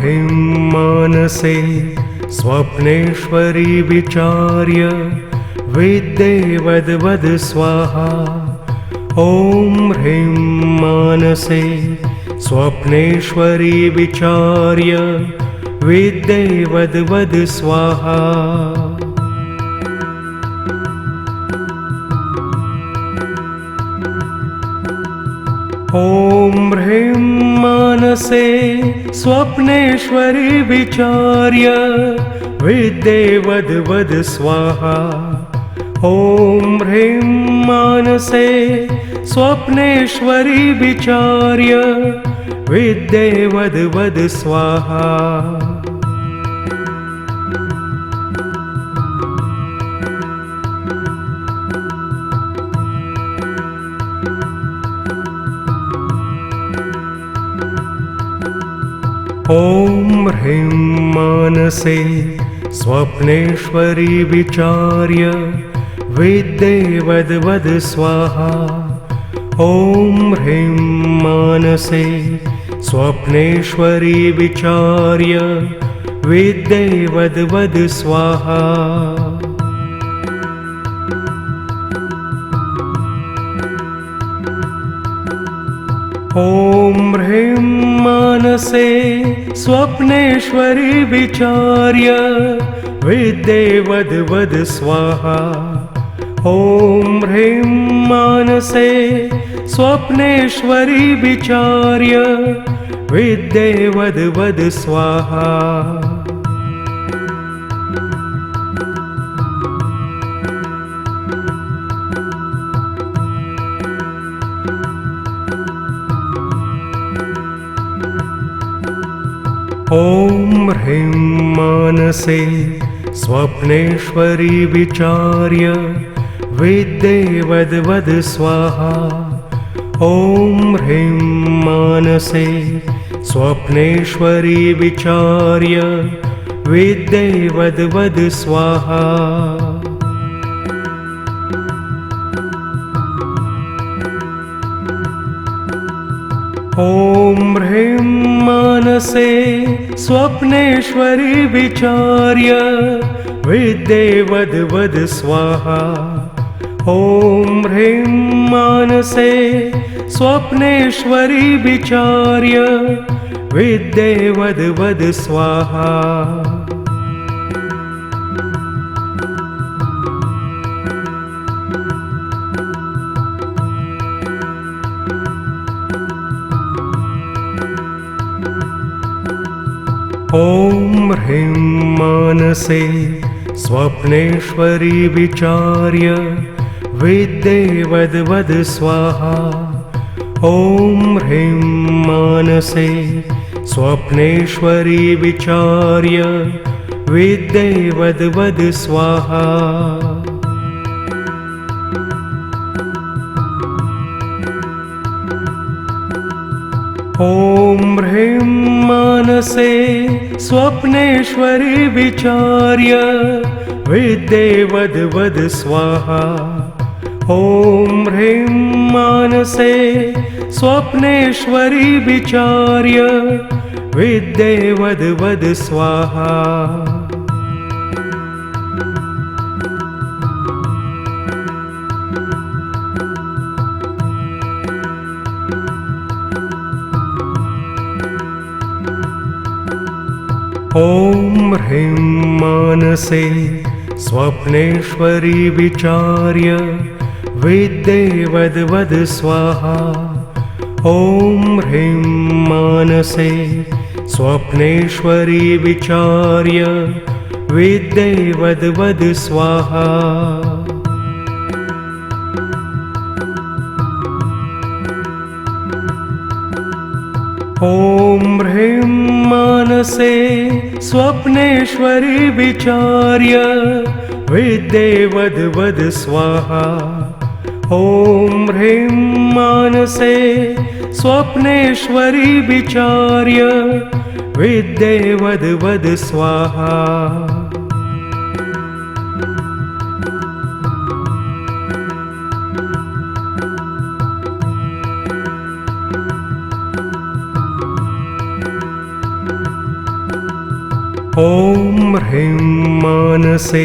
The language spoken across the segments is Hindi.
ह्रीं मानसे स्वप्नेश्वरी विचार्य विद्ये वद वद स्वाहा। ॐ ह्रीं मानसे स्वप्नेश्वरी विचार्य विद्ये वद वद स्वाहा। ॐ ह्रीं मानसे स्वप्नेश्वरी विचार्य विद्ये वद वद स्वाहा। ॐ ह्रीं मानसे स्वप्नेश्वरी विचार्य विद्ये वद वद स्वाहा। ॐ ह्रीं मानसे स्वप्नेश्वरी विचार्य विद्ये वद वद स्वाहा। ॐ ह्रीं मानसे स्वप्नेश्वरी विचार्य विद्ये वद वद स्वाहा। ॐ ह्रीं मानसे स्वप्नेश्वरी विचार्य विद्ये वद वद स्वाहा। ॐ ह्रीं मानसे स्वप्नेश्वरी विचार्य विद्ये वद वद स्वाहा। ॐ ह्रीं मानसे स्वप्नेश्वरी विचार्य विद्ये वद वद स्वाहा। ॐ ह्रीं मानसे स्वप्नेश्वरी विचार्य विद्ये वद वद स्वाहा। ॐ ह्रीं मानसे स्वप्नेश्वरी विचार्य विद्ये वद वद स्वाहा। ॐ ह्रीं मानसे स्वप्नेश्वरी विचार्य विद्ये वद वद स्वाहा। ॐ ह्रीं मानसे स्वप्नेश्वरी विचार्य विद्ये वद वद स्वाहा। ॐ ह्रीं मानसे स्वप्नेश्वरी विचार्य विद्ये वद वद स्वाहा। ॐ ह्रीं मानसे स्वप्नेश्वरी विचार्य विद्ये वद वद स्वाहा। ॐ ह्रीं मानसे स्वप्नेश्वरी विचार्य विद्ये वद वद स्वाहा। ॐ ह्रीं मानसे स्वप्नेश्वरी विचार्य विद्ये वद वद स्वाहा। ॐ ह्रीं मानसे स्वप्नेश्वरी विचार्य विद्ये वद वद स्वाहा। ॐ ह्रीं मानसे स्वप्नेश्वरी विचार्य विद्ये वद वद स्वाहा। ॐ ह्रीं मानसे स्वप्नेश्वरी विचार्य विद्ये वद वद स्वाहा। ॐ ॐ ह्रीं मानसे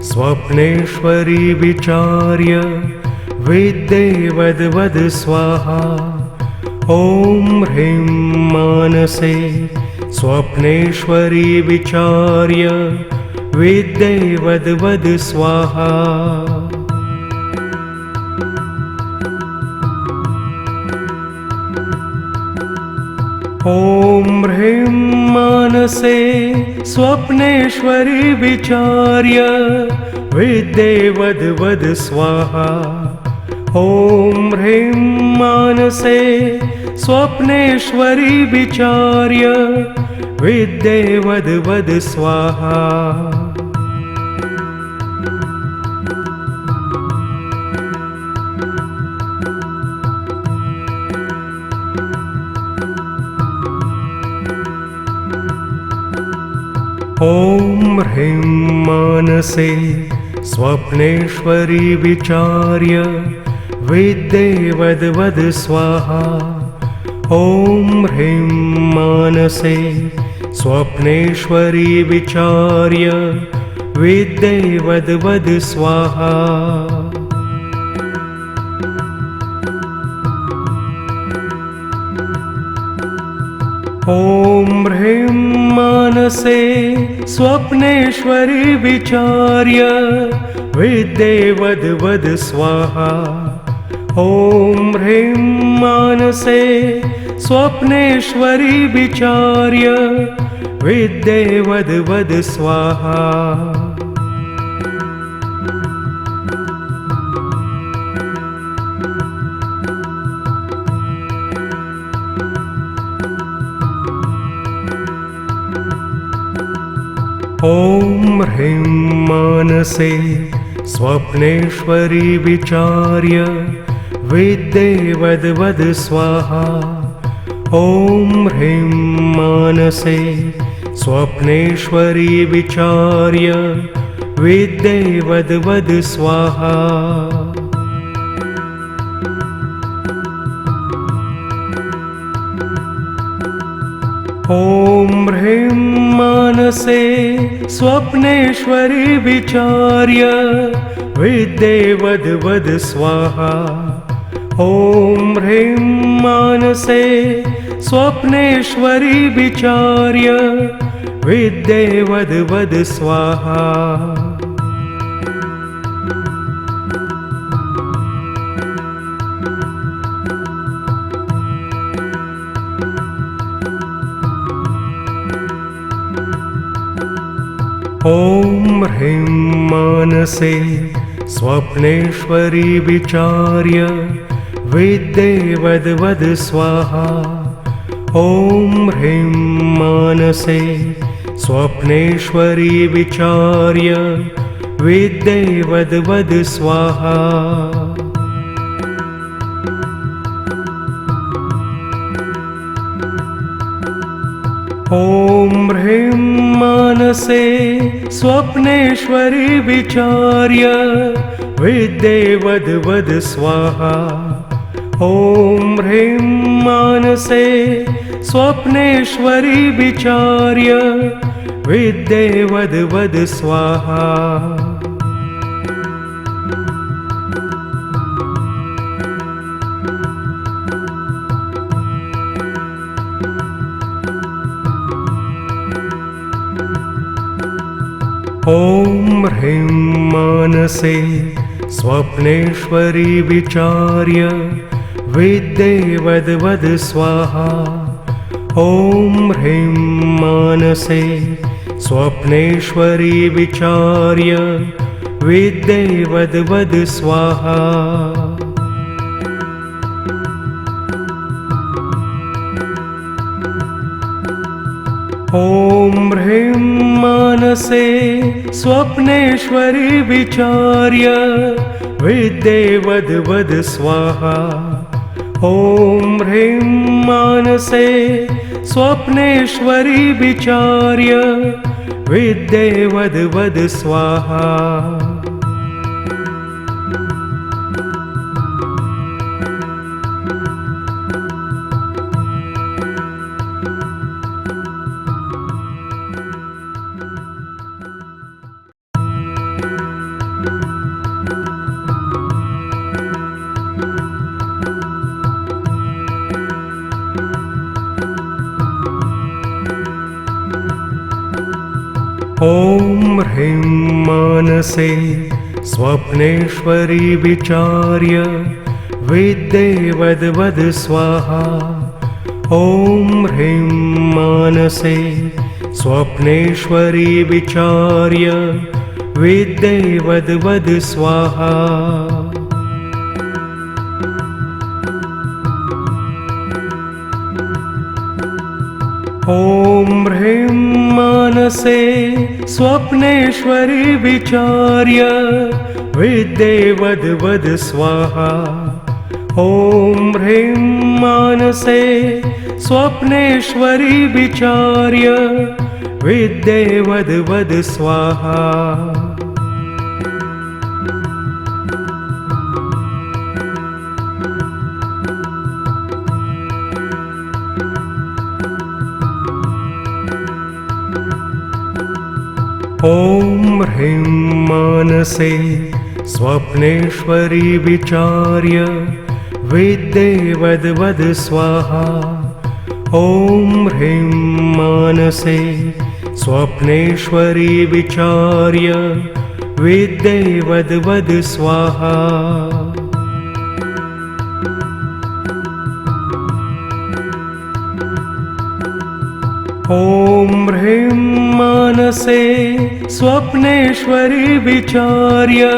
स्वप्नेश्वरी विचार्य विद्ये वद वद स्वाहा। ॐ ह्रीं मानसे स्वप्नेश्वरी विचार्य विद्ये वद वद स्वाहा। ॐ ह्रीं मानसे स्वप्नेश्वरी विचार्य विद्ये वद वद स्वाहा। ॐ ह्रीं मानसे स्वप्नेश्वरी विचार्य विद्ये वद वद स्वाहा। ॐ ह्रीं मानसे स्वप्नेश्वरी विचार्य विद्ये वद वद स्वाहा। ॐ ह्रीं मानसे स्वप्नेश्वरी विचार्य विद्ये वद वद स्वाहा। ॐ ह्रीं मानसे स्वप्नेश्वरी विचार्य विद्ये वद वद स्वाहा। ॐ ह्रीं मानसे स्वप्नेश्वरी विचार्य विद्ये वद वद स्वाहा। ॐ ह्रीं मानसे स्वप्नेश्वरी विचार्य विद्ये वद वद स्वाहा। ॐ ह्रीं मानसे स्वप्नेश्वरी विचार्य विद्ये वद वद स्वाहा। ॐ ह्रीं मानसे स्वप्नेश्वरी विचार्य विद्ये वद वद स्वाहा। ॐ ह्रीं मानसे स्वप्नेश्वरी विचार्य विद्ये वद वद स्वाहा। ॐ ह्रीं मानसे स्वप्नेश्वरी विचार्य विद्ये वद वद स्वाहा। ॐ ह्रीं मानसे स्वप्नेश्वरी विचार्य विद्ये वद वद स्वाहा। ॐ ह्रीं मानसे स्वप्नेश्वरी विचार्य विद्ये वद वद स्वाहा। ॐ ह्रीं मानसे स्वप्नेश्वरी विचार्य विद्ये वद वद स्वाहा। ॐ ह्रीं मानसे स्वप्नेश्वरी विचार्य विद्ये वद वद स्वाहा। ॐ ह्रीं मानसे स्वप्नेश्वरी विचार्य विद्ये वद वद स्वाहा। ॐ ह्रीं मानसे स्वप्नेश्वरी विचार्य विद्ये वद वद स्वाहा। ॐ ह्रीं मानसे स्वप्नेश्वरी विचार्य विद्ये वद वद स्वाहा। ॐ ह्रीं मानसे स्वप्नेश्वरी विचार्य विद्ये वद वद स्वाहा। ॐ ह्रीं मानसे स्वप्नेश्वरी विचार्य विद्ये वद वद स्वाहा। ॐ ह्रीं मानसे स्वप्नेश्वरी विचार्य विद्ये वद वद स्वाहा। ॐ ह्रीं मानसे स्वप्नेश्वरी विचार्य विद्ये वद वद स्वाहा। ॐ ह्रीं मानसे स्वप्नेश्वरी विचार्य विद्ये वद वद स्वाहा। ॐ ह्रीं मानसे स्वप्नेश्वरी विचार्य विद्ये वद वद स्वाहा। ॐ ह्रीं मानसे स्वप्नेश्वरी विचार्य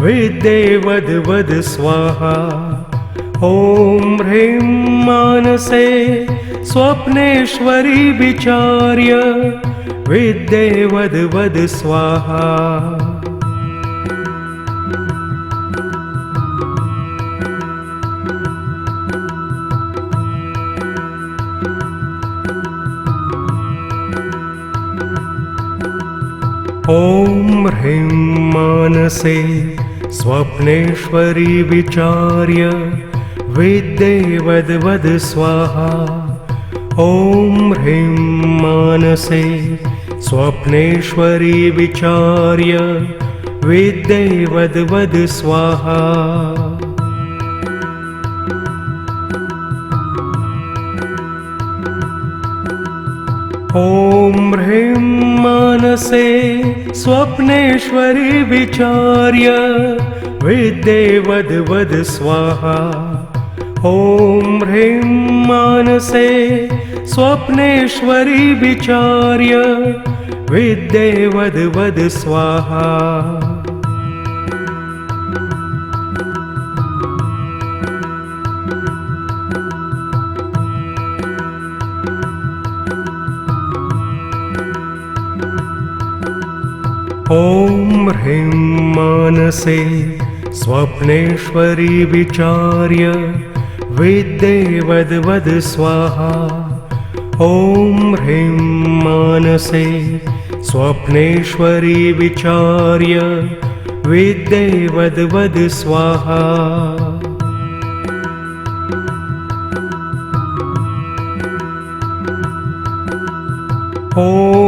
विद्ये वद वद स्वाहा। ॐ ह्रीं मानसे स्वप्नेश्वरी विचार्य विद्ये वद वद स्वाहा। ॐ ह्रीं मानसे स्वप्नेश्वरी विचार्य विद्ये वद वद स्वाहा। ॐ ह्रीं मानसे स्वप्नेश्वरी विचार्य विद्ये वद वद स्वाहा। ॐ ह्रीं मानसे स्वप्नेश्वरी विचार्य विद्ये वद वद स्वाहा। ॐ ह्रीं मानसे स्वप्नेश्वरी विचार्य विद्ये वद वद स्वाहा। ॐ ह्रीं मानसे स्वप्नेश्वरी विचार्य विद्ये वद वद स्वाहा। ॐ ह्रीं मानसे स्वप्नेश्वरी विचार्य विद्ये वद वद स्वाहा। ॐ